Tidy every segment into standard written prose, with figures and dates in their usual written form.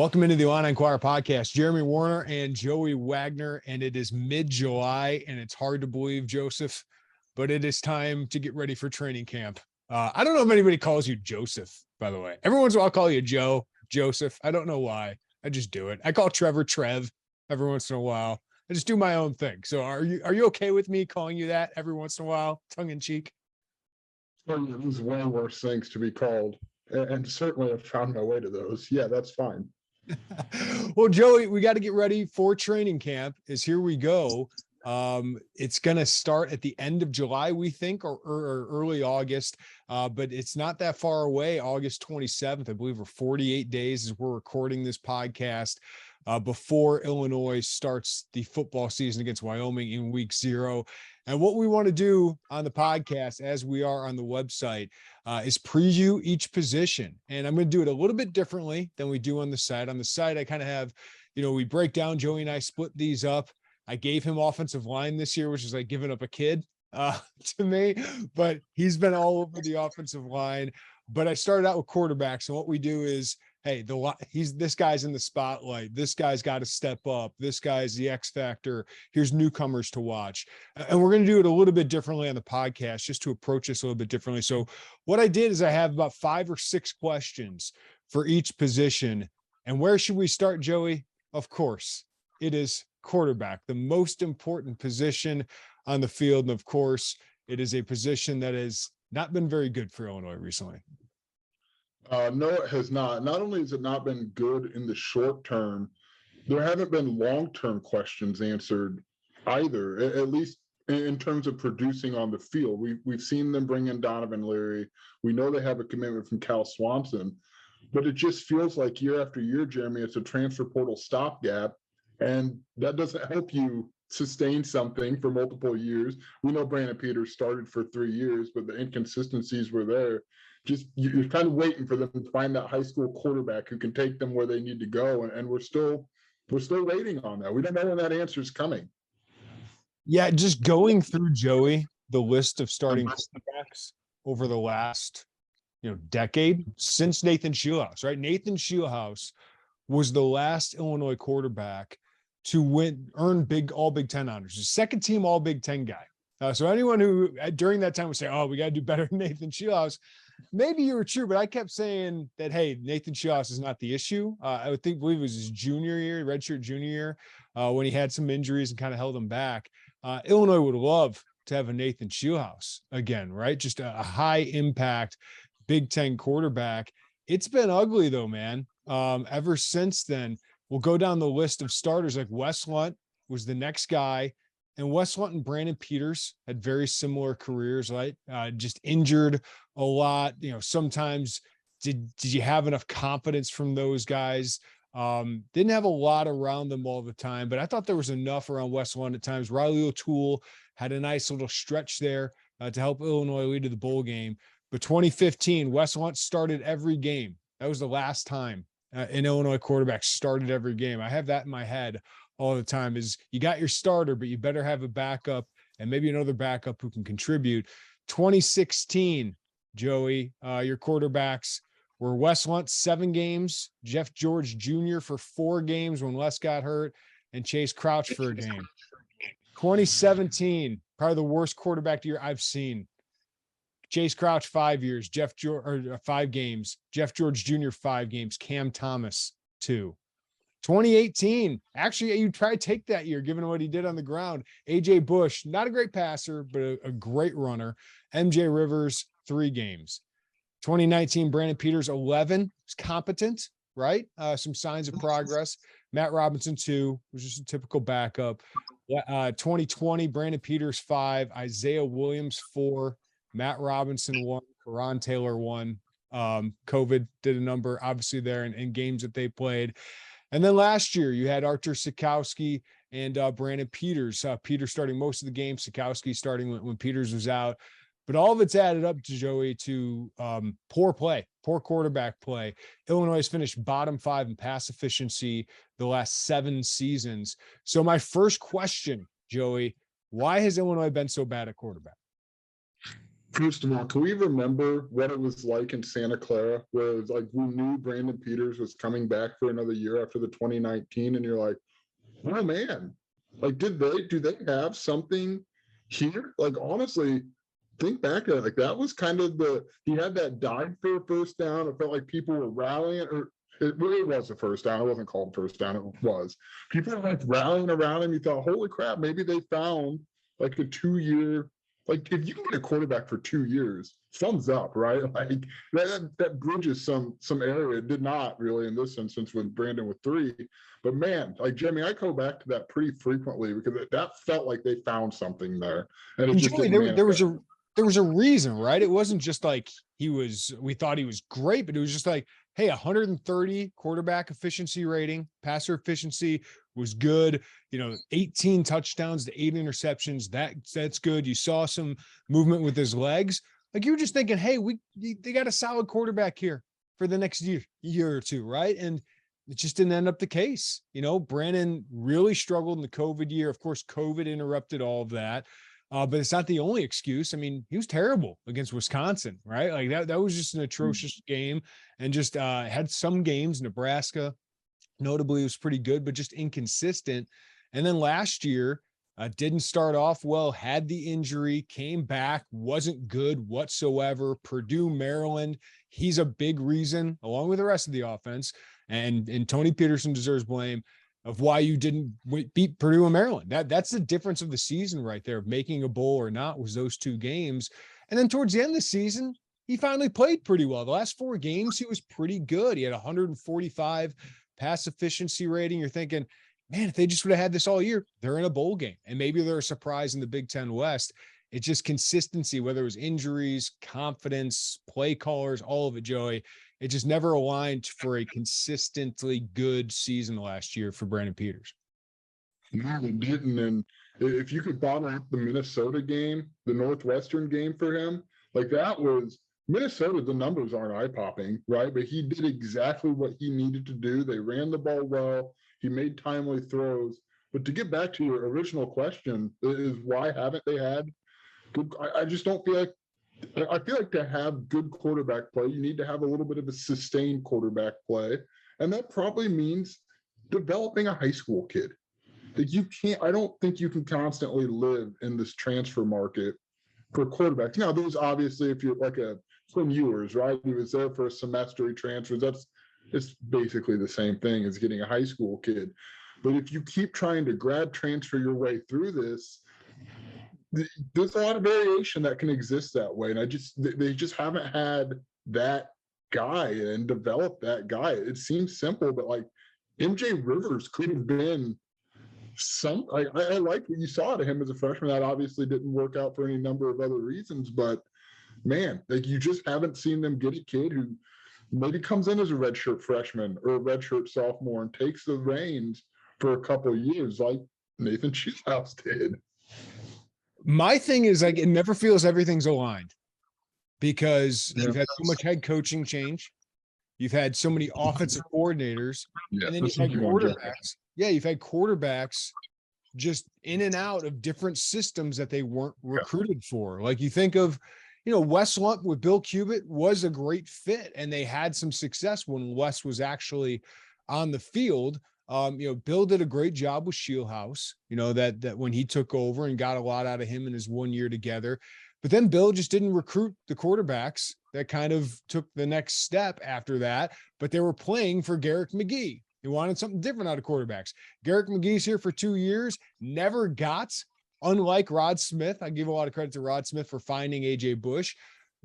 Welcome into the Illini Inquirer podcast. Jeremy Werner and Joey Wagner, and it is mid-July, and it's hard to believe, Joseph, but it is time to get ready for training camp. I don't know if anybody calls you Joseph, by the way. Every once in a while, I'll call you Joe, Joseph. I don't know why. I just do it. I call Trevor Trev every once in a while. I just do my own thing. So are you okay with me calling you that every once in a while, tongue in cheek? Well, there's way worse things to be called, and certainly I've found my way to those. Yeah, that's fine. Well, Joey, we got to get ready for training camp. Here we go. It's going to start at the end of July, we think, or early August, but it's not that far away. August 27th, I believe, we're 48 days as we're recording this podcast before Illinois starts the football season against Wyoming in week 0. And what we want to do on the podcast, as we are on the website, is preview each position. And I'm going to do it a little bit differently than we do on the site. On the site, I kind of have, we break down, Joey and I split these up. I gave him offensive line this year, which is like giving up a kid to me, but he's been all over the offensive line. But I started out with quarterbacks, and what we do is, hey, this guy's in the spotlight. This guy's got to step up. This guy's the X factor. Here's newcomers to watch. And we're going to do it a little bit differently on the podcast, just to approach this a little bit differently. So what I did is I have about 5 or 6 questions for each position. And where should we start, Joey? Of course, it is quarterback, the most important position on the field. And of course, it is a position that has not been very good for Illinois recently. No, it has not. Not only has it not been good in the short term, there haven't been long-term questions answered either, at least in terms of producing on the field. We've seen them bring in Donovan Leary. We know they have a commitment from Cal Swanson, but it just feels like year after year, Jeremy, it's a transfer portal stopgap, and that doesn't help you sustain something for multiple years. We know Brandon Peters started for 3 years, but the inconsistencies were there. Just you're kind of waiting for them to find that high school quarterback who can take them where they need to go, and we're still waiting on that. We don't know when that answer is coming. Yeah, just going through, Joey, the list of starting quarterbacks over the last decade since Nathan Scheelhaase, right? Nathan Scheelhaase was the last Illinois quarterback to earn all Big Ten honors. The second team all Big Ten guy. So anyone who during that time would say, "Oh, we got to do better than Nathan Scheelhaase," maybe you were true, but I kept saying that, hey, Nathan Scheelhaase is not the issue. I believe it was his junior year, redshirt junior year, when he had some injuries and kind of held him back. Illinois would love to have a Nathan Scheelhaase again, right? Just a high impact Big Ten quarterback. It's been ugly though, man. Ever since then, we'll go down the list of starters. Like Wes Lunt was the next guy. And Wes Lunt and Brandon Peters had very similar careers, right? Just injured a lot. Sometimes did you have enough confidence from those guys? Didn't have a lot around them all the time, but I thought there was enough around Wes Lunt at times. Riley O'Toole had a nice little stretch there to help Illinois lead to the bowl game. But 2015, Wes Lunt started every game. That was the last time an Illinois quarterback started every game. I have that in my head all the time. Is you got your starter, but you better have a backup and maybe another backup who can contribute. 2016, Joey, your quarterbacks were Wes Lunt 7 games, Jeff George Jr. for 4 games when Wes got hurt, and Chase Crouch for a game. 2017, probably the worst quarterback year I've seen. Chase Crouch 5 years, 5 games, Jeff George Jr. 5 games, Cam Thomas 2. 2018, actually, you try to take that year, given what he did on the ground. AJ Bush, not a great passer, but a great runner. MJ Rivers, 3 games. 2019, Brandon Peters, 11, was competent, right? Some signs of progress. Matt Robinson, 2, was just a typical backup. 2020, Brandon Peters, 5, Isaiah Williams, 4, Matt Robinson, 1, Karan Taylor, 1. COVID did a number, obviously, there in games that they played. And then last year, you had Art Sitkowski and Brandon Peters. Peters starting most of the game, Sitkowski starting when Peters was out. But all of it's added up to, Joey, to poor quarterback play. Illinois has finished bottom 5 in pass efficiency the last 7 seasons. So my first question, Joey, why has Illinois been so bad at quarterback? First of all, can we remember what it was like in Santa Clara, where it was like we knew Brandon Peters was coming back for another year after the 2019, and you're like, oh man, like do they have something here? Like honestly, think back to it. Like that was kind of he had that dive for a first down. It felt like people were rallying, or it really was a first down. It wasn't called first down. It was. People were like rallying around him. You thought, holy crap, maybe they found like a 2 year. Like if you can get a quarterback for 2 years, thumbs up, right? Like that bridges some area. It did not really in this instance with Brandon with 3. But man, like Jimmy, I go back to that pretty frequently because that felt like they found something there, and it And just Joey, didn't there was a reason, right? It wasn't just like we thought he was great, but it was just like, hey, 130 quarterback efficiency rating, passer efficiency was good. 18 touchdowns to 8 interceptions. That's good. You saw some movement with his legs. Like you were just thinking, hey, they got a solid quarterback here for the next year or two, right? And it just didn't end up the case. Brandon really struggled in the COVID year. Of course, COVID interrupted all of that. But it's not the only excuse. I mean, he was terrible against Wisconsin, right? Like that was just an atrocious game, and just had some games. Nebraska, notably, was pretty good, but just inconsistent. And then last year, didn't start off well, had the injury, came back, wasn't good whatsoever. Purdue, Maryland, he's a big reason, along with the rest of the offense. And Tony Peterson deserves blame of why you didn't beat Purdue and Maryland. That's the difference of the season right there, of making a bowl or not, was those 2 games. And then towards the end of the season, he finally played pretty well. The last 4 games, he was pretty good. He had 145 pass efficiency rating. You're thinking, man, if they just would have had this all year, they're in a bowl game. And maybe they're a surprise in the Big Ten West. It's just consistency, whether it was injuries, confidence, play callers, all of it, Joey. It just never aligned for a consistently good season last year for Brandon Peters. No, it didn't. And if you could bottle up the Minnesota game, the Northwestern game for him, like that was Minnesota, the numbers aren't eye-popping, right? But he did exactly what he needed to do. They ran the ball well. He made timely throws. But to get back to your original question is why haven't they had good? I just don't feel like I feel like to have good quarterback play, you need to have a little bit of a sustained quarterback play. And that probably means developing a high school kid. Like I don't think you can constantly live in this transfer market for quarterbacks. Now, there's obviously, if you're like a Quinn Ewers, right? He was there for a semester, he transfers. It's basically the same thing as getting a high school kid. But if you keep trying to grad transfer your way through this, there's a lot of variation that can exist that way. And they just haven't had that guy and developed that guy. It seems simple, but like MJ Rivers could have been I like what you saw to him as a freshman. That obviously didn't work out for any number of other reasons, but man, like you just haven't seen them get a kid who maybe comes in as a redshirt freshman or a redshirt sophomore and takes the reins for a couple of years like Nathan Schiehouse did. My thing is, like, it never feels everything's aligned because you've had so much head coaching change. You've had so many offensive coordinators, and then you've had quarterbacks. Yeah, you've had quarterbacks just in and out of different systems that they weren't recruited for. Like you think of, Wes Lunt with Bill Cubit was a great fit, and they had some success when Wes was actually on the field. Bill did a great job with Schiehouse, that when he took over and got a lot out of him in his 1 year together. But then Bill just didn't recruit the quarterbacks that kind of took the next step after that. But they were playing for Garrick McGee. He wanted something different out of quarterbacks. Garrick McGee's here for 2 years, never got, unlike Rod Smith. I give a lot of credit to Rod Smith for finding AJ Bush.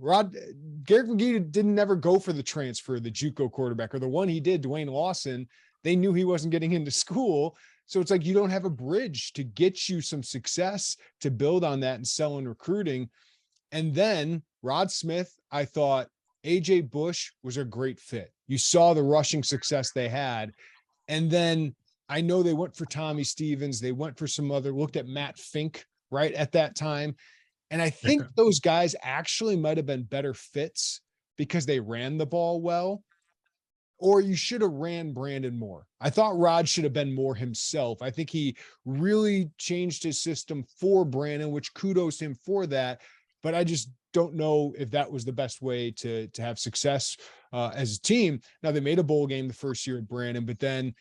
Garrick McGee didn't never go for the transfer, the JUCO quarterback, or the one he did, Dwayne Lawson. They knew he wasn't getting into school. So it's like you don't have a bridge to get you some success to build on that and sell in recruiting. And then Rod Smith, I thought AJ Bush was a great fit. You saw the rushing success they had. And then I know they went for Tommy Stevens. They went for some other, looked at Matt Fink right at that time. And I think those guys actually might have been better fits because they ran the ball well. Or you should have ran Brandon more. I thought Rod should have been more himself. I think he really changed his system for Brandon, which kudos to him for that. but I just don't know if that was the best way to have success as a team. Now they made a bowl game the first year at Brandon, but then,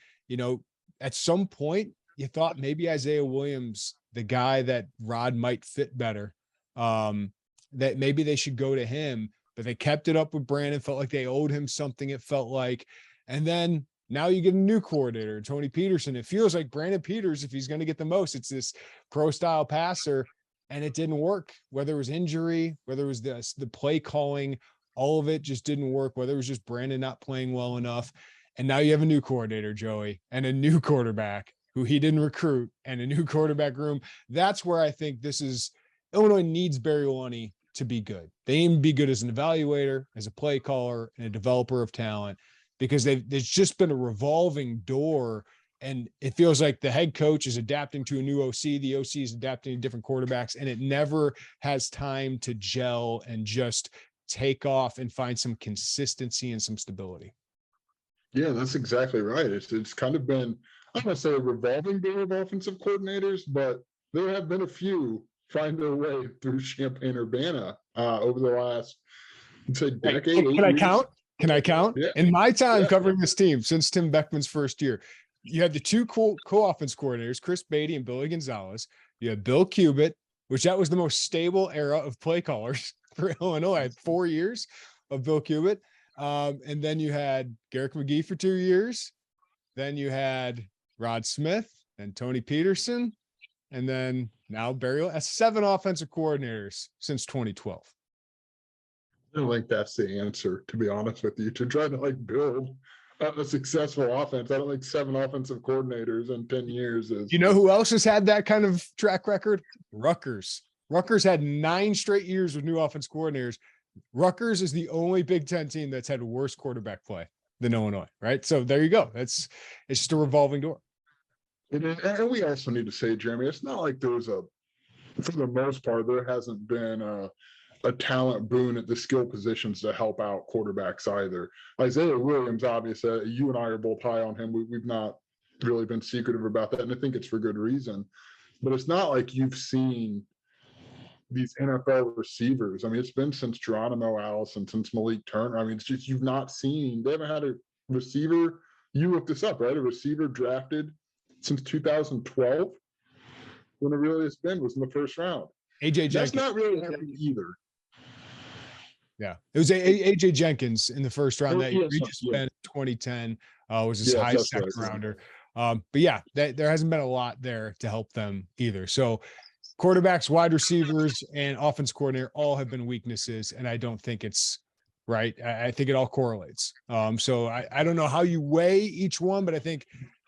at some point you thought maybe Isaiah Williams, the guy that Rod might fit better, that maybe they should go to him, but they kept it up with Brandon, felt like they owed him something. It felt like, and then now you get a new coordinator, Tony Peterson. It feels like Brandon Peters, if he's going to get the most, it's this pro style passer, and it didn't work, whether it was injury, whether it was the play calling, all of it just didn't work, whether it was just Brandon not playing well enough. And now you have a new coordinator, Joey, and a new quarterback who he didn't recruit, and a new quarterback room. That's where I think Illinois needs Barry Lunney to be good. They need to be good as an evaluator, as a play caller, and a developer of talent, because there's just been a revolving door. And it feels like the head coach is adapting to a new OC. The OC is adapting to different quarterbacks, and it never has time to gel and just take off and find some consistency and some stability. Yeah, that's exactly right. It's kind of been, I'm going to say, a revolving door of offensive coordinators, but there have been a few find their way through Champaign-Urbana over the last, I'd say, decade. Can I count? Can I count? Yeah. In my time covering this team since Tim Beckman's first year, you had the two co-offense coordinators, Chris Beatty and Billy Gonzalez. You had Bill Cubitt, which that was the most stable era of play callers for Illinois. I had 4 years of Bill Cubitt. And then you had Garrick McGee for 2 years. Then you had Rod Smith and Tony Peterson. And then now Barry. That's 7 offensive coordinators since 2012. I don't think that's the answer, to be honest with you, to try to build a successful offense. I don't think 7 offensive coordinators in 10 years is. You know who else has had that kind of track record? Rutgers. Rutgers had 9 straight years with new offense coordinators. Rutgers is the only Big Ten team that's had worse quarterback play than Illinois, right? So there you go. It's just a revolving door. And we also need to say, Jeremy, it's not like for the most part, there hasn't been a talent boon at the skill positions to help out quarterbacks either. Isaiah Williams, obviously, you and I are both high on him. We've not really been secretive about that, and I think it's for good reason. But it's not like you've seen these NFL receivers. I mean, it's been since Geronimo Allison, since Malik Turner. I mean, it's just they haven't had a receiver. You looked this up, right? A receiver drafted since 2012, when it really has been, was in the first round. AJ Jenkins. That's not really happening either. Yeah, it was AJ Jenkins in the first round that year. He just spent 2010 was his high second rounder. But yeah, there hasn't been a lot there to help them either. So quarterbacks, wide receivers, and offense coordinator all have been weaknesses, and I don't think it's right. I think it all correlates. So I don't know how you weigh each one, but I think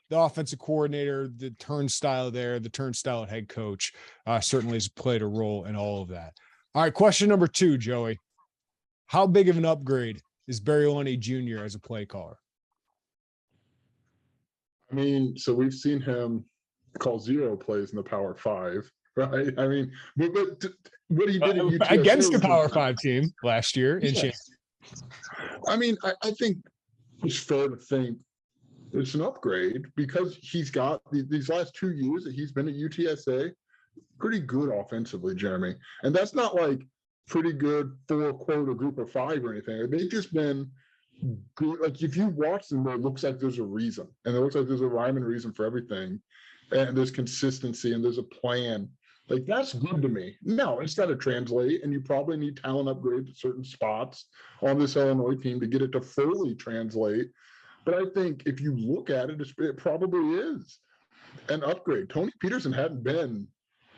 the offensive coordinator, the turnstile at head coach certainly has played a role in all of that. All right, question number 2, Joey. How big of an upgrade is Barry Lunney Jr. as a play caller? I mean, so we've seen him call 0 plays in the Power 5, right? I mean, but what he did against the Power 5 team last year in Champaign. I mean, I think it's fair to think it's an upgrade because he's got these last 2 years that he's been at UTSA pretty good offensively, Jeremy. And that's not like pretty good for, quote, a group of 5 or anything. They've just been good. Like, if you watch them, it looks like there's a reason. And it looks like there's a rhyme and reason for everything. And there's consistency and there's a plan. Like, that's good to me. No, it's got to translate, and you probably need talent upgrades at certain spots on this Illinois team to get it to fully translate. But I think if you look at it, it probably is an upgrade. Tony Peterson hadn't been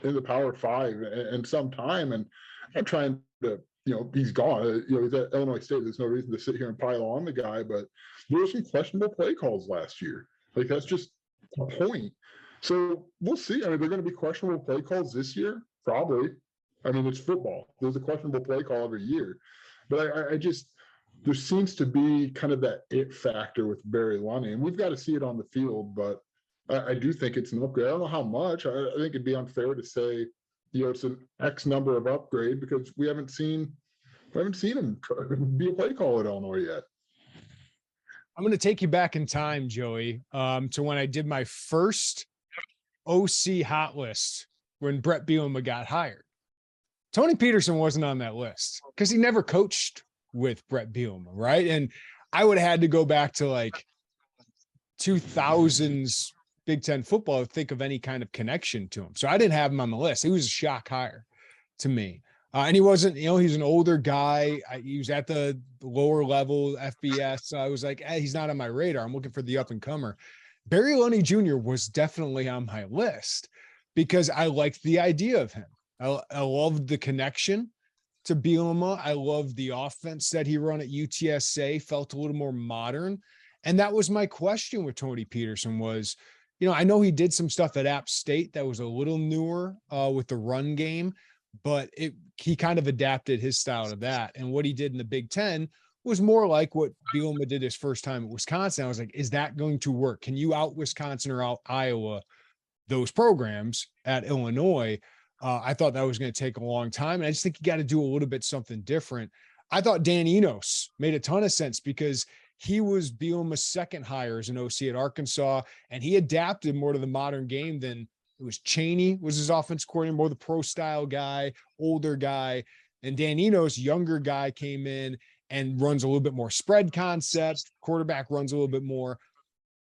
in the Power 5 in some time, and I'm trying to, he's gone. He's at Illinois State. There's no reason to sit here and pile on the guy, but there were some questionable play calls last year. Like, that's just a point. So we'll see. I mean, they're going to be questionable play calls this year, probably. I mean, it's football. There's a questionable play call every year. But I just, there seems to be kind of that it factor with Barry Lunney, and we've got to see it on the field, but I do think it's an upgrade. I don't know how much. I think it'd be unfair to say, it's an X number of upgrade because we haven't seen him be a play caller at Illinois yet. I'm going to take you back in time, Joey, to when I did my first OC hot list when Brett Bielema got hired. Tony Peterson wasn't on that list because he never coached with Brett Bielema, right? And I would have had to go back to like 2000s Big Ten football to think of any kind of connection to him. So I didn't have him on the list. He was a shock hire to me. And he wasn't, he's an older guy. He was at the lower level FBS. So I was like, he's not on my radar. I'm looking for the up and comer. Barry Lunney Jr. was definitely on my list because I liked the idea of him. I loved the connection to Bielema. I loved the offense that he run at UTSA, felt a little more modern. And that was my question with Tony Peterson was, I know he did some stuff at App State that was a little newer with the run game, but he kind of adapted his style to that. And what he did in the Big Ten was more like what Bielema did his first time at Wisconsin. I was like, is that going to work? Can you out Wisconsin or out Iowa those programs at Illinois? I thought that was going to take a long time. And I just think you got to do a little bit something different. I thought Dan Enos made a ton of sense because he was Bielema's second hire as an OC at Arkansas, and he adapted more to the modern game than it was. Chaney was his offense coordinator, more the pro style guy, older guy. And Dan Enos, younger guy, came in and runs a little bit more spread concept. Quarterback runs a little bit more.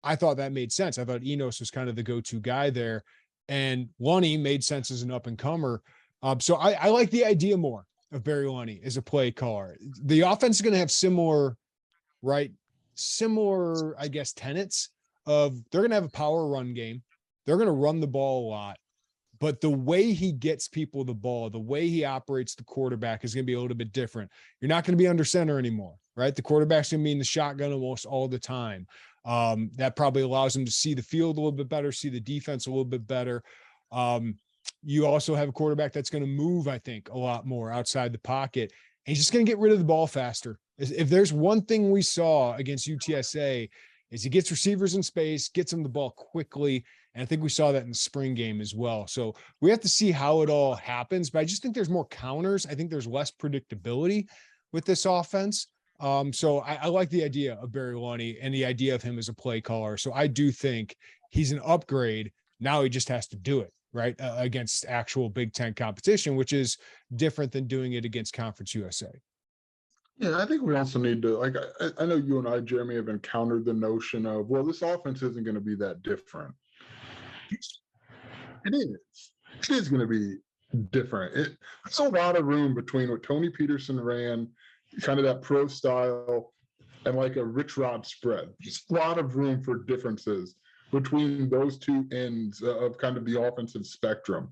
I thought that made sense. I thought Enos was kind of the go-to guy there. And Lunney made sense as an up-and-comer. So I like the idea more of Barry Lunney as a play caller. The offense is going to have similar, I guess, tenets of they're going to have a power run game. They're going to run the ball a lot. But the way he gets people the ball, the way he operates the quarterback is going to be a little bit different. You're not going to be under center anymore, right? The quarterback's going to be in the shotgun almost all the time. That probably allows him to see the field a little bit better, see the defense a little bit better. You also have a quarterback that's going to move, I think, a lot more outside the pocket. And he's just going to get rid of the ball faster. If there's one thing we saw against UTSA is he gets receivers in space, gets them the ball quickly. And I think we saw that in the spring game as well. So we have to see how it all happens, but I just think there's more counters. I think there's less predictability with this offense. So I like the idea of Barry Lunney and the idea of him as a play caller. So I do think he's an upgrade. Now he just has to do it, right? Against actual Big Ten competition, which is different than doing it against Conference USA. Yeah, I think we also need to, I know you and I, Jeremy, have encountered the notion of, well, this offense isn't going to be that different. It is. It is going to be different. There's a lot of room between what Tony Peterson ran, kind of that pro style, and like a Rich Rod spread. There's a lot of room for differences between those two ends of kind of the offensive spectrum.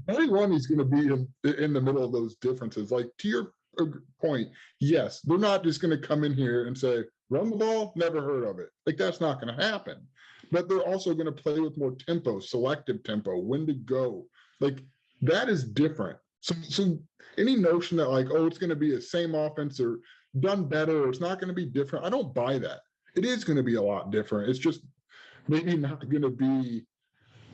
Barry Lunney's going to be in the middle of those differences. Like, to your point, yes, they're not just going to come in here and say, run the ball, never heard of it. Like, that's not going to happen. But they're also going to play with more tempo, selective tempo, when to go. Like, that is different. So any notion that like, oh, it's going to be the same offense or done better, or it's not going to be different, I don't buy that. It is going to be a lot different. It's just maybe not going to be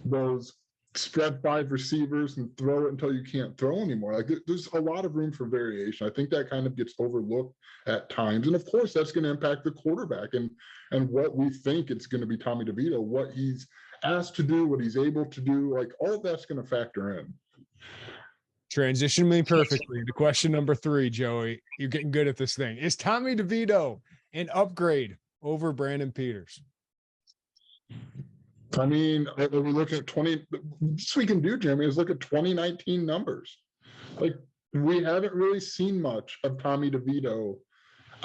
those spread 5 receivers and throw it until you can't throw anymore. Like, there's a lot of room for variation. I think that kind of gets overlooked at times. And of course, that's going to impact the quarterback and what we think it's going to be Tommy DeVito, what he's asked to do, what he's able to do. Like, all of that's going to factor in. Transition me perfectly to question number 3, Joey. You're getting good at this thing. Is Tommy DeVito an upgrade over Brandon Peters? I mean, we look at this we can do, Jeremy, is look at 2019 numbers. Like, we haven't really seen much of Tommy DeVito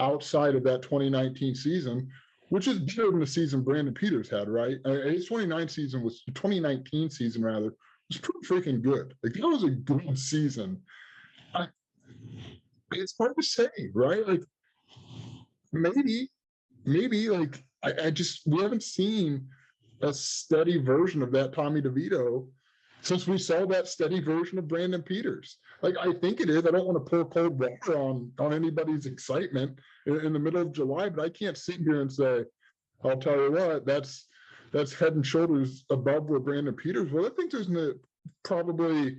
outside of that 2019 season, which is better than the season Brandon Peters had, right? His 2019 season rather, was pretty freaking good. Like, that was a good season. It's hard to say, right? Like, maybe like, we haven't seen a steady version of that Tommy DeVito since we saw that steady version of Brandon Peters. Like, I think it is. I don't want to pour cold water on anybody's excitement in the middle of July, but I can't sit here and say, I'll tell you what, that's head and shoulders above where Brandon Peters was. I think there's probably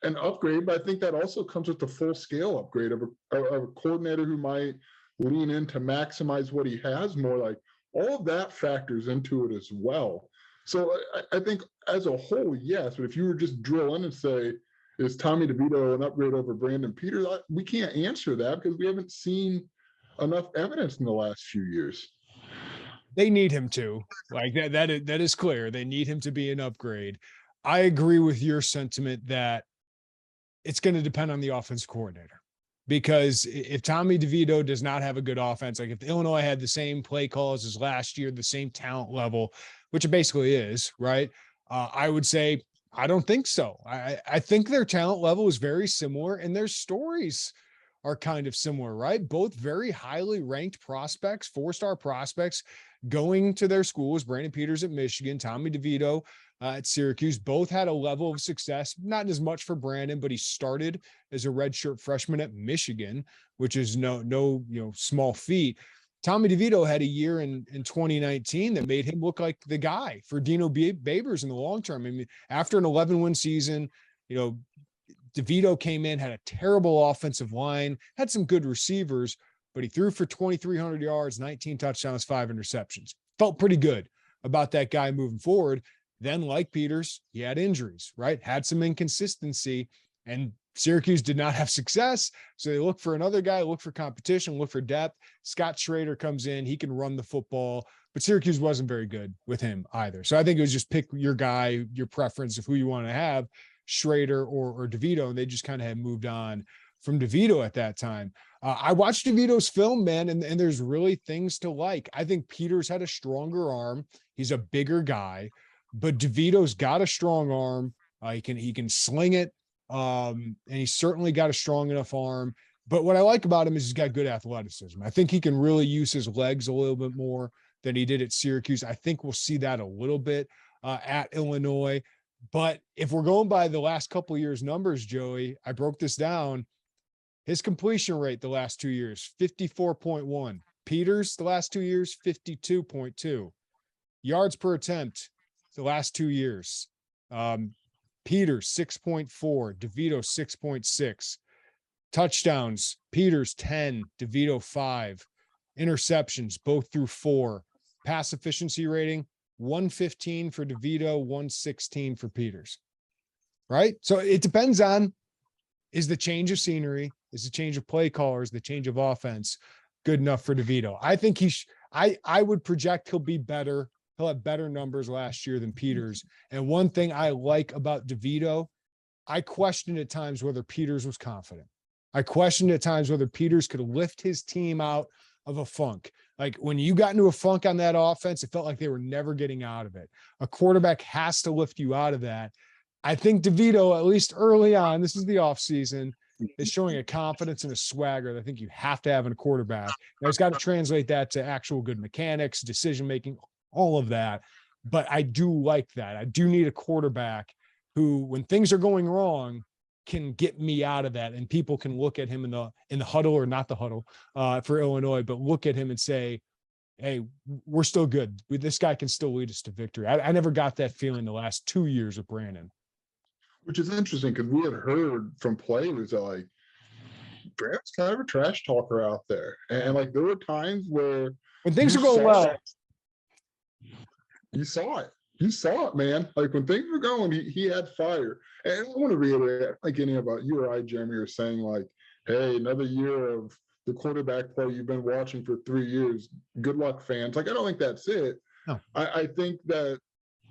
an upgrade, but I think that also comes with the full scale upgrade of a coordinator who might lean in to maximize what he has more. Like, all of that factors into it as well. So I think as a whole, yes, but if you were just drill in and say, is Tommy DeVito an upgrade over Brandon Peters? We can't answer that because we haven't seen enough evidence in the last few years. They need him to, like that is clear. They need him to be an upgrade. I agree with your sentiment that it's going to depend on the offense coordinator, because if Tommy DeVito does not have a good offense, like if Illinois had the same play calls as last year, the same talent level, which it basically is, right? I would say, I don't think so. I think their talent level is very similar and their stories are kind of similar, right? Both very highly ranked prospects, 4-star prospects going to their schools. Brandon Peters at Michigan, Tommy DeVito at Syracuse, both had a level of success, not as much for Brandon, but he started as a redshirt freshman at Michigan, which is no small feat. Tommy DeVito had a year in 2019 that made him look like the guy for Dino Babers in the long term. I mean, after an 11-win season, DeVito came in, had a terrible offensive line, had some good receivers, but he threw for 2,300 yards, 19 touchdowns, 5 interceptions. Felt pretty good about that guy moving forward. Then, like Peters, he had injuries, right? Had some inconsistency, and Syracuse did not have success. So they look for another guy, look for competition, look for depth. Scott Schrader comes in, he can run the football, but Syracuse wasn't very good with him either. So I think it was just pick your guy, your preference of who you want to have, Schrader or DeVito, and they just kind of had moved on from DeVito at that time. I watched DeVito's film, man, and there's really things to like. I think Peters had a stronger arm. He's a bigger guy, but DeVito's got a strong arm. He can sling it, and he's certainly got a strong enough arm. But what I like about him is he's got good athleticism. I think he can really use his legs a little bit more than he did at Syracuse. I think we'll see that a little bit at Illinois. But if we're going by the last couple of years' numbers, Joey, I broke this down. His completion rate the last 2 years, 54.1. Peters the last 2 years, 52.2. Yards per attempt the last 2 years. Peters 6.4, DeVito 6.6. Touchdowns, Peters 10, DeVito 5. Interceptions, both through 4. Pass efficiency rating, 115 for DeVito, 116 for Peters. Right? So it depends on, is the change of scenery, is the change of play callers, the change of offense good enough for DeVito? I think I would project he'll be better. He'll have better numbers last year than Peters. And one thing I like about DeVito, I questioned at times whether Peters was confident. I questioned at times whether Peters could lift his team out of a funk. Like when you got into a funk on that offense, it felt like they were never getting out of it. A quarterback has to lift you out of that. I think DeVito, at least early on, this is the offseason, is showing a confidence and a swagger that I think you have to have in a quarterback. Now, he's got to translate that to actual good mechanics, decision-making, all of that. But I do like that. I do need a quarterback who, when things are going wrong, can get me out of that. And people can look at him in the huddle, or not the huddle for Illinois, but look at him and say, hey, we're still good. This guy can still lead us to victory. I never got that feeling the last 2 years with Brandon. Which is interesting because we had heard from players that like Brandon's kind of a trash talker out there. And like there were times where when things are going well, you saw it. You saw it, man. Like when things were going, he had fire. And I want to reiterate, like any about you or I, Jeremy, are saying like, hey, another year of the quarterback play you've been watching for 3 years. Good luck, fans. Like I don't think that's it. No. I think that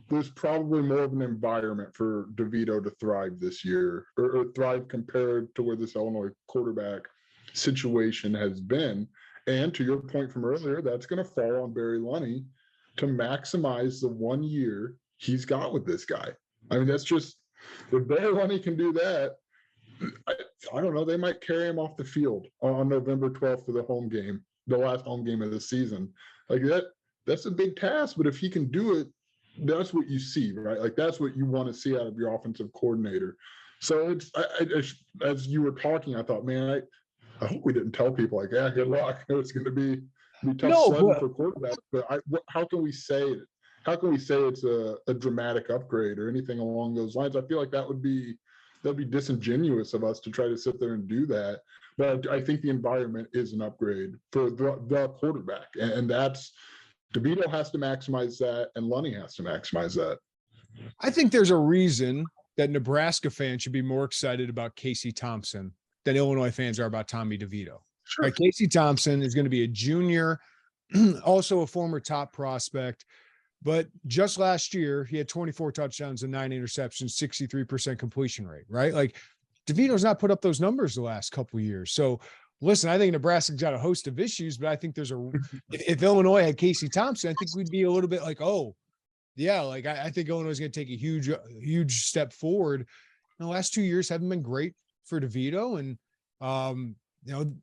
there's probably more of an environment for DeVito to thrive this year, or thrive compared to where this Illinois quarterback situation has been. And to your point from earlier, that's going to fall on Barry Lunney to maximize the 1 year he's got with this guy. I mean, that's just, if Barry Lunney can do that, I don't know, they might carry him off the field on November 12th for the home game, the last home game of the season. Like that's a big task, but if he can do it, that's what you see, right? Like that's what you want to see out of your offensive coordinator. So it's as you were talking, I thought, man, I hope we didn't tell people like, yeah, good luck. It's going to be tough sledding for quarterbacks. But how can we say it? How can we say it's a dramatic upgrade or anything along those lines? I feel like that'd be disingenuous of us to try to sit there and do that. But I think the environment is an upgrade for the quarterback, and that's. DeVito has to maximize that, and Lunney has to maximize that. I think there's a reason that Nebraska fans should be more excited about Casey Thompson than Illinois fans are about Tommy DeVito. Sure. Right? Casey Thompson is going to be a junior, also a former top prospect. But just last year, he had 24 touchdowns and 9 interceptions, 63% completion rate, right? Like DeVito's not put up those numbers the last couple of years. So listen, I think Nebraska's got a host of issues, but I think there's if Illinois had Casey Thompson, I think we'd be a little bit like, oh, yeah, like I think Illinois is going to take a huge step forward. The last 2 years haven't been great for DeVito, and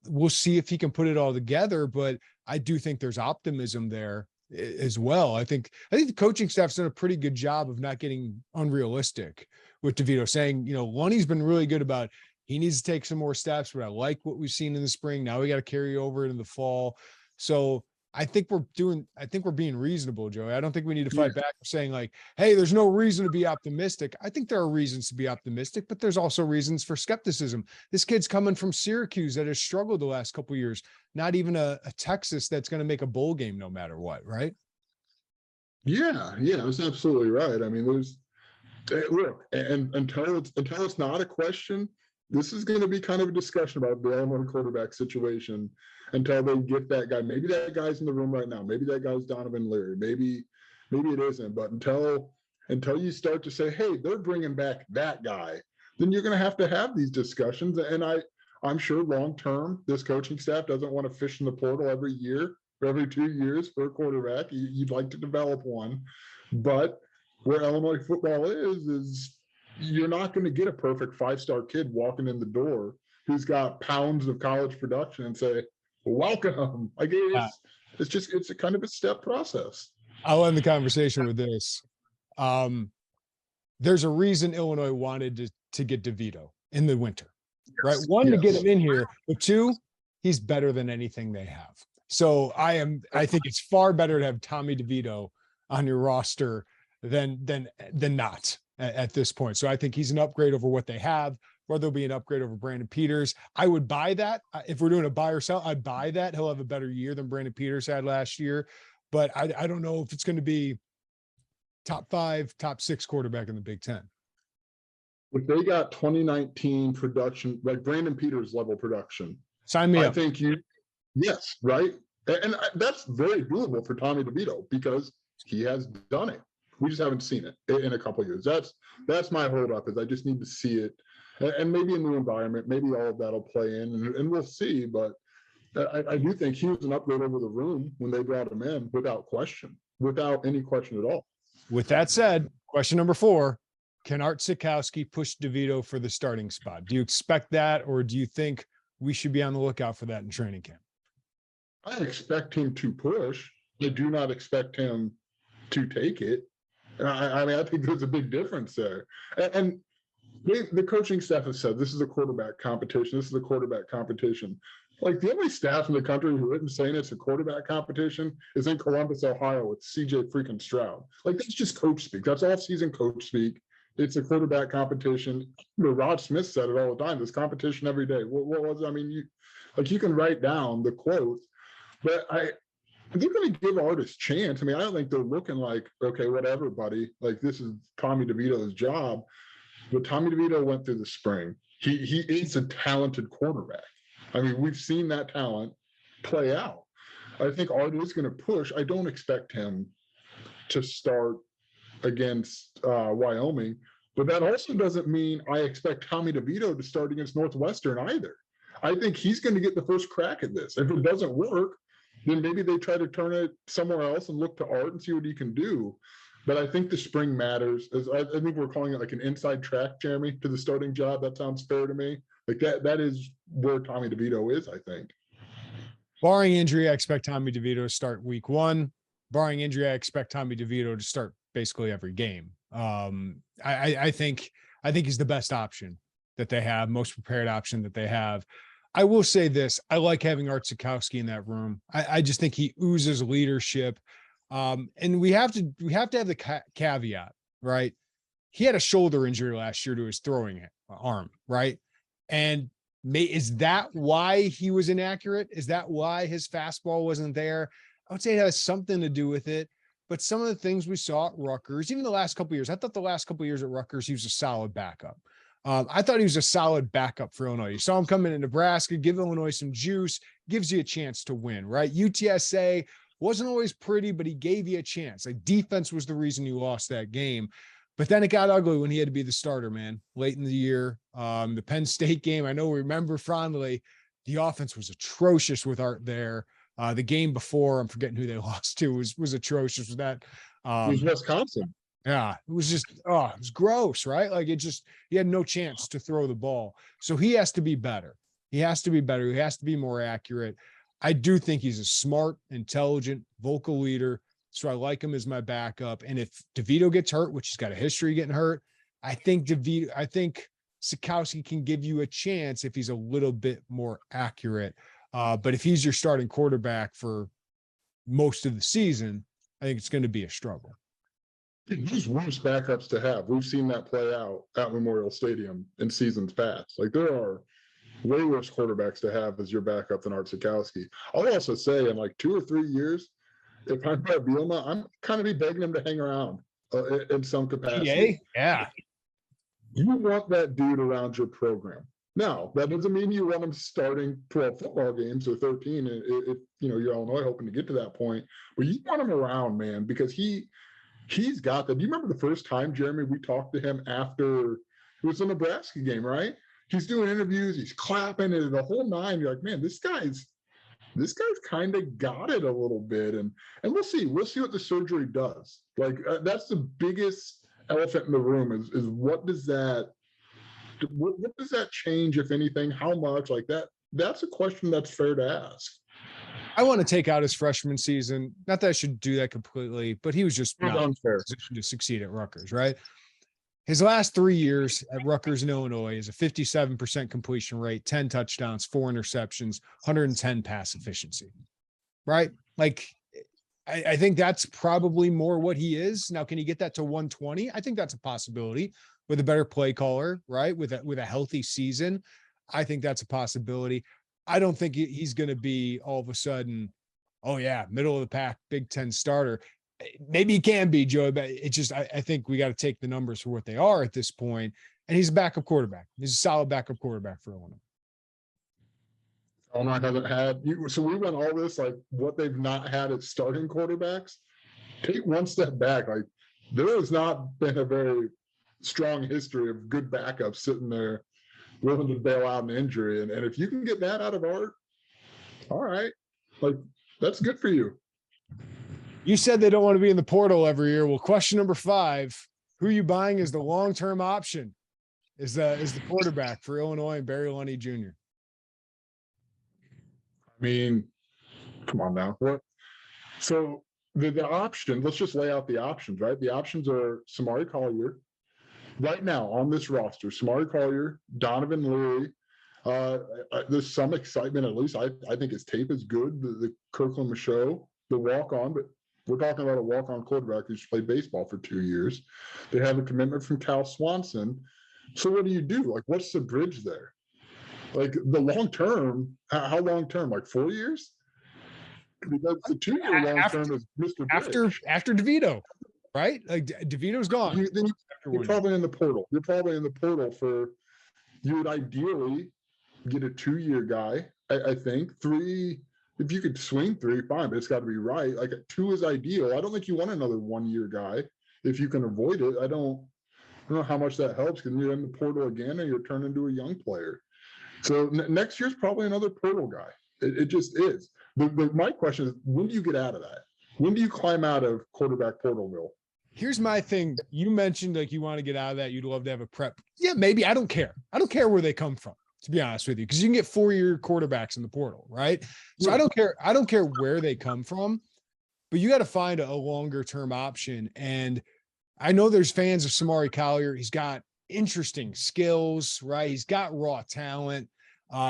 we'll see if he can put it all together. But I do think there's optimism there as well. I think the coaching staff's done a pretty good job of not getting unrealistic with DeVito, saying, Lunney's been really good about he needs to take some more steps, but I like what we've seen in the spring. Now we got to carry over into the fall. So I think we're being reasonable, Joey. I don't think we need to fight back for saying like, hey, there's no reason to be optimistic. I think there are reasons to be optimistic, but there's also reasons for skepticism. This kid's coming from Syracuse that has struggled the last couple of years, not even a Texas that's going to make a bowl game no matter what, right? Yeah, that's absolutely right. I mean, look, and until it's not a question, this is going to be kind of a discussion about the Illinois quarterback situation until they get that guy. Maybe that guy's in the room right now. Maybe that guy's Donovan Leary. Maybe it isn't. But until you start to say, hey, they're bringing back that guy, then you're going to have these discussions. And I'm sure long term, this coaching staff doesn't want to fish in the portal every year or every 2 years for a quarterback. You'd like to develop one. But where Illinois football is you're not going to get a perfect 5-star kid walking in the door who's got pounds of college production and say, welcome. Like it's a kind of a step process. I'll end the conversation with this. There's a reason Illinois wanted to get DeVito in the winter, right? One, to get him in here, but two, he's better than anything they have. So I think it's far better to have Tommy DeVito on your roster than not at this point. So I think he's an upgrade over what they have, or there'll be an upgrade over Brandon Peters. I would buy that. If we're doing a buy or sell, I'd buy that. He'll have a better year than Brandon Peters had last year, but I don't know if it's going to be top 5, top 6 quarterback in the Big Ten. If they got 2019 production, like Brandon Peters level production, sign me up. I think yes, right? And that's very doable for Tommy DeVito because he has done it. We just haven't seen it in a couple of years. That's my hold up, is I just need to see it, and maybe a new environment, maybe all of that'll play in, and we'll see. But I do think he was an upgrade over the room when they brought him in, without any question at all. With that said, question number 4: can Art Sitkowski push DeVito for the starting spot? Do you expect that, or do you think we should be on the lookout for that in training camp? I expect him to push. I do not expect him to take it. I mean, I think there's a big difference there. And the coaching staff has said, this is a quarterback competition. This is a quarterback competition. Like, the only staff in the country who isn't saying it's a quarterback competition is in Columbus, Ohio with CJ freaking Stroud. Like, that's just coach speak. That's off-season coach speak. It's a quarterback competition. Rod Smith said it all the time. There's competition every day. What was it? I mean, you can write down the quote, but they're going to give Art his chance. I mean, I don't think they're looking like, okay, whatever, buddy. Like, this is Tommy DeVito's job. But Tommy DeVito went through the spring. He is a talented quarterback. I mean, we've seen that talent play out. I think Art is going to push. I don't expect him to start against Wyoming, but that also doesn't mean I expect Tommy DeVito to start against Northwestern either. I think he's going to get the first crack at this. If it doesn't work, then maybe they try to turn it somewhere else and look to Art and see what he can do. But I think the spring matters. I think we're calling it like an inside track, Jeremy, to the starting job. That sounds fair to me. Like that is where Tommy DeVito is, I think. Barring injury, I expect Tommy DeVito to start week 1. Barring injury, I expect Tommy DeVito to start basically every game. I think he's the best option that they have, most prepared option that they have. I will say this: I like having Art Sitkowski in that room. I just think he oozes leadership, and we have to have the caveat, right? He had a shoulder injury last year to his throwing arm, right? And is that why he was inaccurate? Is that why his fastball wasn't there? I would say it has something to do with it. But some of the things we saw at Rutgers, even the last couple of years, I thought the last couple of years at Rutgers, he was a solid backup. I thought he was a solid backup for Illinois. You saw him come in Nebraska, give Illinois some juice, gives you a chance to win, right? UTSA wasn't always pretty, but he gave you a chance. Like, defense was the reason you lost that game. But then it got ugly when he had to be the starter, man, late in the year. The Penn State game, I know we remember fondly. The offense was atrocious with Art there. The game before, I'm forgetting who they lost to, was atrocious with that. It was Wisconsin. Yeah, it was just, it was gross, right? Like, he had no chance to throw the ball. So he has to be better. He has to be better. He has to be more accurate. I do think he's a smart, intelligent, vocal leader. So I like him as my backup. And if DeVito gets hurt, which he's got a history of getting hurt, I think Sitkowski can give you a chance if he's a little bit more accurate. But if he's your starting quarterback for most of the season, I think it's going to be a struggle. These worst backups to have. We've seen that play out at Memorial Stadium in seasons past. Like, there are way worse quarterbacks to have as your backup than Art Sitkowski. I'll also say, in like 2 or 3 years, if I'm at Bielema, I'm kind of be begging him to hang around in some capacity. Yeah. You want that dude around your program. Now, that doesn't mean you want him starting 12 football games or 13 if you're Illinois hoping to get to that point. But you want him around, man, because he's got that. Do you remember the first time, Jeremy, we talked to him after it was a Nebraska game, right? He's doing interviews, he's clapping and the whole nine. You're like, man, this guy's kind of got it a little bit. And we'll see what the surgery does. Like, that's the biggest elephant in the room is what does that change, if anything? How much? Like, that's a question that's fair to ask. I want to take out his freshman season. Not that I should do that completely, but he was just not unfair positioned to succeed at Rutgers, right? His last 3 years at Rutgers in Illinois is a 57% completion rate, 10 touchdowns, 4 interceptions, 110 pass efficiency, right? Like, I think that's probably more what he is. Now, can he get that to 120? I think that's a possibility with a better play caller, right? With a healthy season. I think that's a possibility. I don't think he's going to be all of a sudden, middle of the pack, Big Ten starter. Maybe he can be, Joey, but I think we got to take the numbers for what they are at this point. And he's a backup quarterback. He's a solid backup quarterback for Illinois. Illinois hasn't had, so we went all this, like, what they've not had at starting quarterbacks. Take one step back. Like, there has not been a very strong history of good backups sitting there willing to bail out an injury. And if you can get that out of Art, all right, like, that's good for you. You said they don't want to be in the portal every year. Well, question number 5, who are you buying as the long-term option is the quarterback for Illinois and Barry Lunney Jr.? I mean, come on now. What? So the option, let's just lay out the options, right? The options are Samari Collier. Right now on this roster, Samari Collier, Donovan Leary. There's some excitement, at least. I think his tape is good. The Kirkland Michaud, the walk-on, but we're talking about a walk-on quarterback who's played baseball for 2 years. They have a commitment from Cal Swanson. So what do you do? Like, what's the bridge there? Like, the long-term, how long-term? Like 4 years? Because the 2-year long-term is Mr. Bridge. After DeVito, right? Like, DeVito's gone. You're probably in the portal. You would ideally get a 2-year guy, I think. 3, if you could swing 3, fine, but it's got to be right. Like, 2 is ideal. I don't think you want another 1-year guy if you can avoid it. I don't know how much that helps because you're in the portal again and you're turning into a young player. So next year's probably another portal guy. It just is. My question is, when do you get out of that? When do you climb out of quarterback portalville? Here's my thing. You mentioned, like, you want to get out of that. You'd love to have a prep. Yeah, maybe. I don't care. I don't care where they come from, to be honest with you, because you can get 4-year quarterbacks in the portal, right? So I don't care. I don't care where they come from, but you got to find a longer term option. And I know there's fans of Samari Collier. He's got interesting skills, right? He's got raw talent.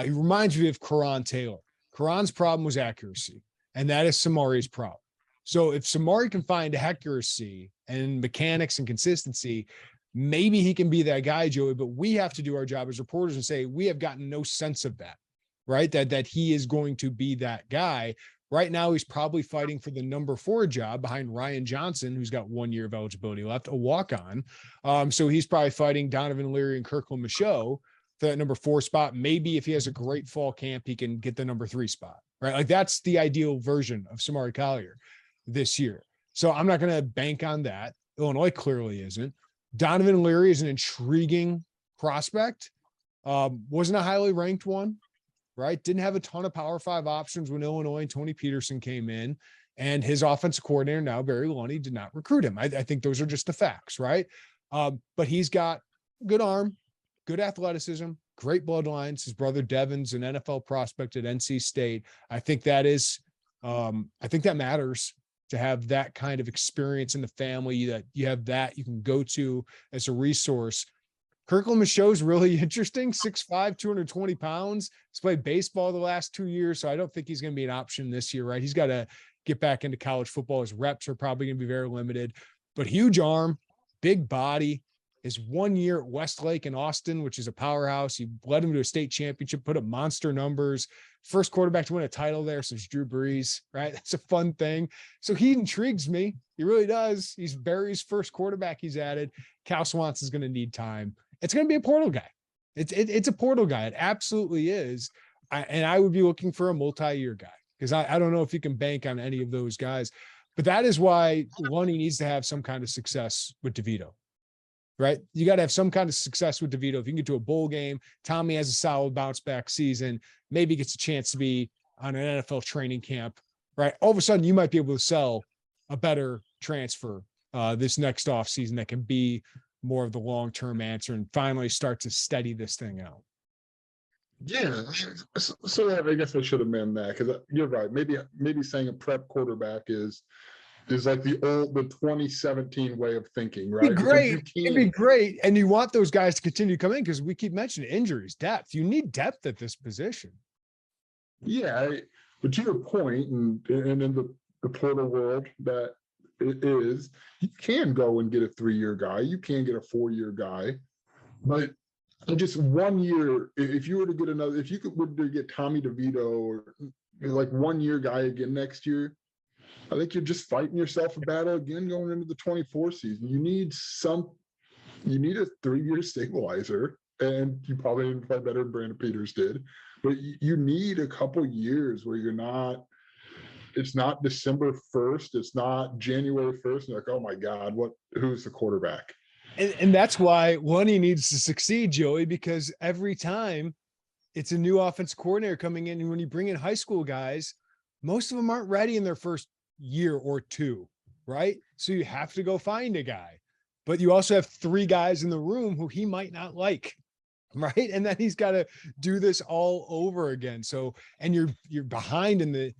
He reminds me of Karan Taylor. Karan's problem was accuracy, and that is Samari's problem. So if Samari can find accuracy and mechanics and consistency, maybe he can be that guy, Joey, but we have to do our job as reporters and say, we have gotten no sense of that, right? That he is going to be that guy. Right now, he's probably fighting for the number 4 job behind Ryan Johnson, who's got 1 year of eligibility left, a walk-on. So he's probably fighting Donovan Leary and Kirkland Michaud for that number 4 spot. Maybe if he has a great fall camp, he can get the number 3 spot, right? Like that's the ideal version of Samari Collier this year. So I'm not going to bank on that. Illinois clearly isn't. Donovan Leary is an intriguing prospect. Wasn't a highly ranked one, right? Didn't have a ton of Power 5 options when Illinois and Tony Peterson came in, and his offensive coordinator now, Barry Lunney, did not recruit him. I think those are just the facts, right? But he's got good arm, good athleticism, great bloodlines. His brother Devin's an NFL prospect at NC State. I think that matters to have that kind of experience in the family, that you have that you can go to as a resource. Kirkland Michaud's really interesting, 6'5", 220 pounds. He's played baseball the last 2 years, so I don't think he's going to be an option this year, right? He's got to get back into college football. His reps are probably going to be very limited, but huge arm, big body. His 1 year at Westlake in Austin, which is a powerhouse. He led him to a state championship, put up monster numbers. First quarterback to win a title there since Drew Brees, right? That's a fun thing. So he intrigues me. He really does. He's Barry's first quarterback he's added. Cal Swanson's going to need time. It's going to be a portal guy. It's a portal guy. It absolutely is. I would be looking for a multi-year guy, because I don't know if you can bank on any of those guys. But that is why Lunney needs to have some kind of success with DeVito, right? You got to have some kind of success with DeVito. If you can get to a bowl game, Tommy has a solid bounce back season, maybe gets a chance to be on an NFL training camp, right? All of a sudden, you might be able to sell a better transfer this next offseason that can be more of the long-term answer and finally start to steady this thing out. Yeah. So I guess I should amend that, because you're right. Maybe saying a prep quarterback is like the 2017 way of thinking, right? It'd be great. And you want those guys to continue to come in, because we keep mentioning injuries, depth. You need depth at this position. Yeah. But to your point, and in the portal world that it is, you can go and get a 3-year guy. You can get a 4-year guy. But just 1 year, if you were to get another, if you were to get Tommy DeVito or like 1 year guy again next year, I think you're just fighting yourself a battle again going into the 24 season. You need a 3-year stabilizer, and you probably didn't play better than Brandon Peters did, but you need a couple years where it's not December 1st, it's not January 1st, and like, oh my God, who's the quarterback? And that's why Lunney needs to succeed, Joey, because every time it's a new offensive coordinator coming in, and when you bring in high school guys, most of them aren't ready in their first year or two, right? So you have to go find a guy, but you also have 3 guys in the room who he might not like, right? And then he's got to do this all over again. So, and you're behind in the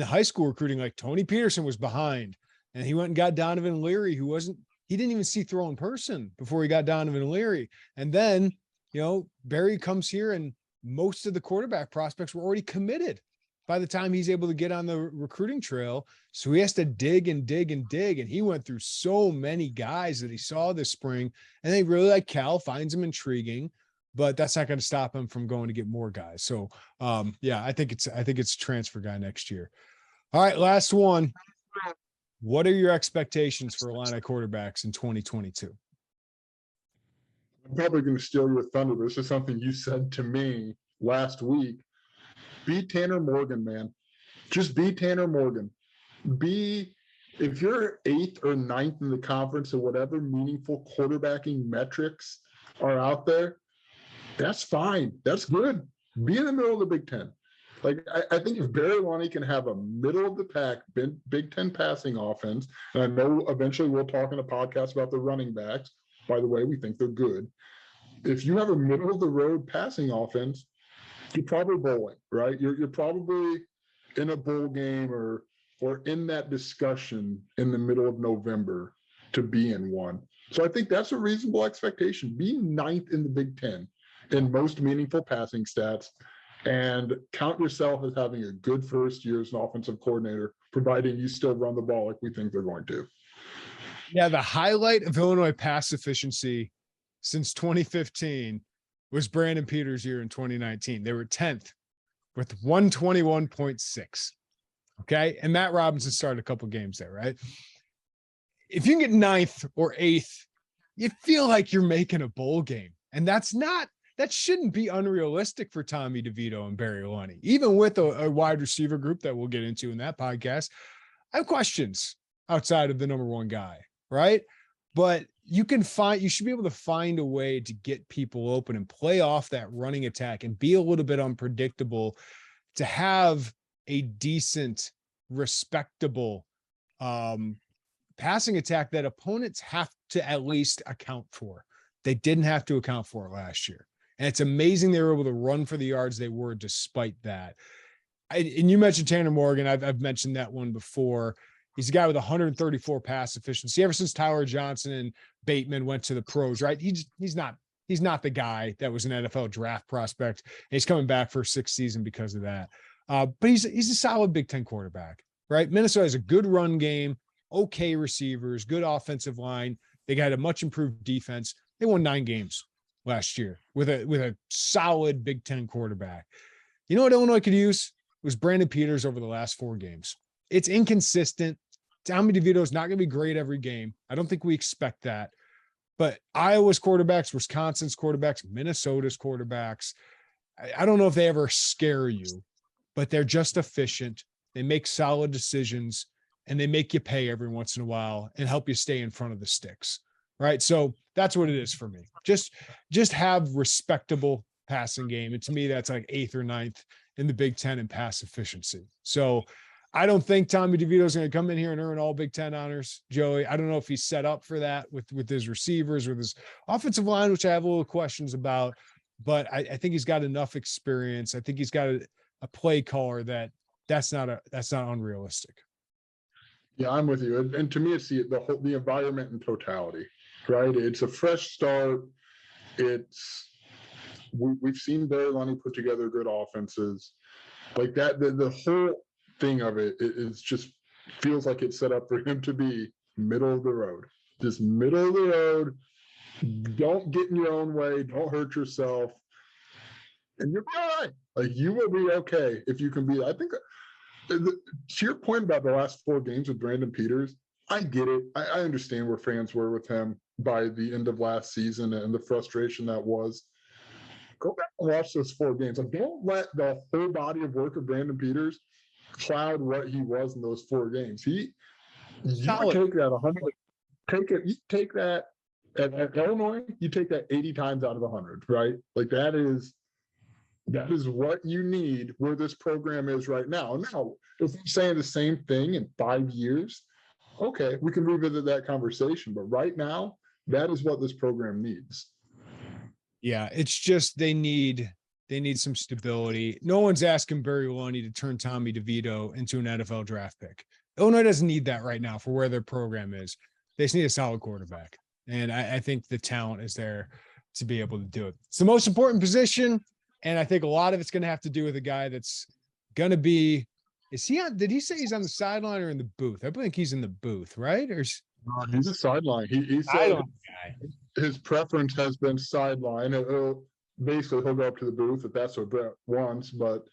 high school recruiting. Like Tony Peterson was behind, and he went and got Donovan Leary, he didn't even see throw in person before he got Donovan Leary. And then, Barry comes here, and most of the quarterback prospects were already committed by the time he's able to get on the recruiting trail. So he has to dig and dig and dig. And he went through so many guys that he saw this spring, and they really like Cal, finds him intriguing, but that's not going to stop him from going to get more guys. So I think it's a transfer guy next year. All right. Last one. What are your expectations for Illini quarterbacks in 2022? I'm probably going to steal your thunder, but this is something you said to me last week. Be Tanner Morgan, man. Just be Tanner Morgan. If you're 8th or 9th in the conference or whatever meaningful quarterbacking metrics are out there, that's fine. That's good. Be in the middle of the Big Ten. Like, I think if Barry Lunney can have a middle of the pack Big Ten passing offense, and I know eventually we'll talk in a podcast about the running backs. By the way, we think they're good. If you have a middle of the road passing offense, you're probably bowling, right? You're probably in a bowl game or in that discussion in the middle of November to be in one. So I think that's a reasonable expectation. Be 9th in the Big Ten in most meaningful passing stats, and count yourself as having a good first year as an offensive coordinator, providing you still run the ball like we think they're going to. Yeah, the highlight of Illinois pass efficiency since 2015 was Brandon Peters' year in 2019. They were 10th with 121.6. Okay. And Matt Robinson started a couple games there, right? If you can get 9th or 8th, you feel like you're making a bowl game. And that shouldn't be unrealistic for Tommy DeVito and Barry Lunney, even with a wide receiver group that we'll get into in that podcast. I have questions outside of the number one guy, right? But you should be able to find a way to get people open and play off that running attack and be a little bit unpredictable to have a decent, respectable passing attack that opponents have to at least account for. They didn't have to account for it last year. And it's amazing they were able to run for the yards they were despite that. And you mentioned Tanner Morgan. I've mentioned that one before. He's a guy with 134 pass efficiency ever since Tyler Johnson and Bateman went to the pros, right? He's not the guy that was an NFL draft prospect. And he's coming back for a 6th season because of that. But he's a solid Big Ten quarterback, right? Minnesota has a good run game, okay receivers, good offensive line. They got a much improved defense. They won 9 games last year with a solid Big Ten quarterback. You know what Illinois could use? It was Brandon Peters over the last 4 games. It's inconsistent. Tommy DeVito is not going to be great every game. I don't think we expect that. But Iowa's quarterbacks, Wisconsin's quarterbacks, Minnesota's quarterbacks, I don't know if they ever scare you, but they're just efficient. They make solid decisions, and they make you pay every once in a while and help you stay in front of the sticks, right? So that's what it is for me. Just have respectable passing game. And to me, that's like 8th or 9th in the Big Ten in pass efficiency. So I don't think Tommy DeVito is going to come in here and earn all Big Ten honors, Joey. I don't know if he's set up for that with his receivers, with his offensive line, which I have a little questions about, but I think he's got enough experience. I think he's got a play caller that's not unrealistic. Yeah, I'm with you. And to me, it's the environment in totality, right? It's a fresh start. We've seen Barry Lunney put together good offenses like that. The whole thing of it is just feels like it's set up for him to be middle of the road, just middle of the road. Don't get in your own way. Don't hurt yourself. And you'll be all right. Like, you will be okay if you can be. I think to your point about the last 4 games with Brandon Peters, I get it. I understand where fans were with him by the end of last season and the frustration that was. Go back and watch those 4 games. Like, don't let the whole body of work of Brandon Peters cloud what he was in those 4 games. You take that 100. You take that at Illinois. You take that 80 times out of 100, right? Like, that is what you need where this program is right now. Now, if we're saying the same thing in 5 years, okay, we can revisit that conversation. But right now, that is what this program needs. Yeah, it's just they need some stability. No one's asking Barry Lunney to turn Tommy DeVito into an NFL draft pick. Illinois doesn't need that right now for where their program is. They just need a solid quarterback. And I think the talent is there to be able to do it. It's the most important position. And I think a lot of it's going to have to do with a guy that's going to be, did he say he's on the sideline or in the booth? I think he's in the booth, right? Or he's a sideline. He said his preference has been sideline. Basically, he'll go up to the booth if that's what Brett wants. But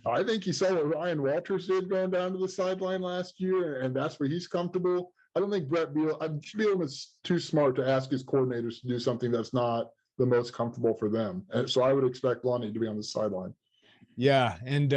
I think he saw what Ryan Walters did going down to the sideline last year, and that's where he's comfortable. I don't think Brett Bielema is too smart to ask his coordinators to do something that's not the most comfortable for them. And so I would expect Lunney to be on the sideline. Yeah, and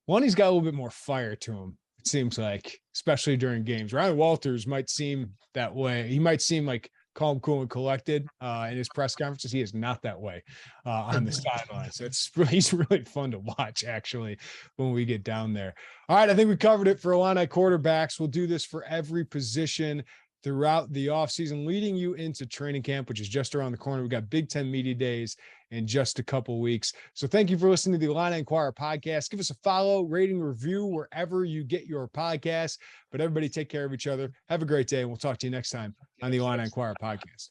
Lunney's got a little bit more fire to him, it seems like, especially during games. Ryan Walters might seem that way. He might seem like calm, cool, and collected in his press conferences. He is not that way on the sideline. So he's really fun to watch, actually, when we get down there. All right, I think we covered it for Illini quarterbacks. We'll do this for every position throughout the offseason, leading you into training camp, which is just around the corner. We got Big Ten Media Days in just a couple weeks. So thank you for listening to the Illini Inquirer podcast. Give us a follow, rating, review wherever you get your podcasts. But everybody take care of each other. Have a great day, and we'll talk to you next time on the Illini Inquirer podcast.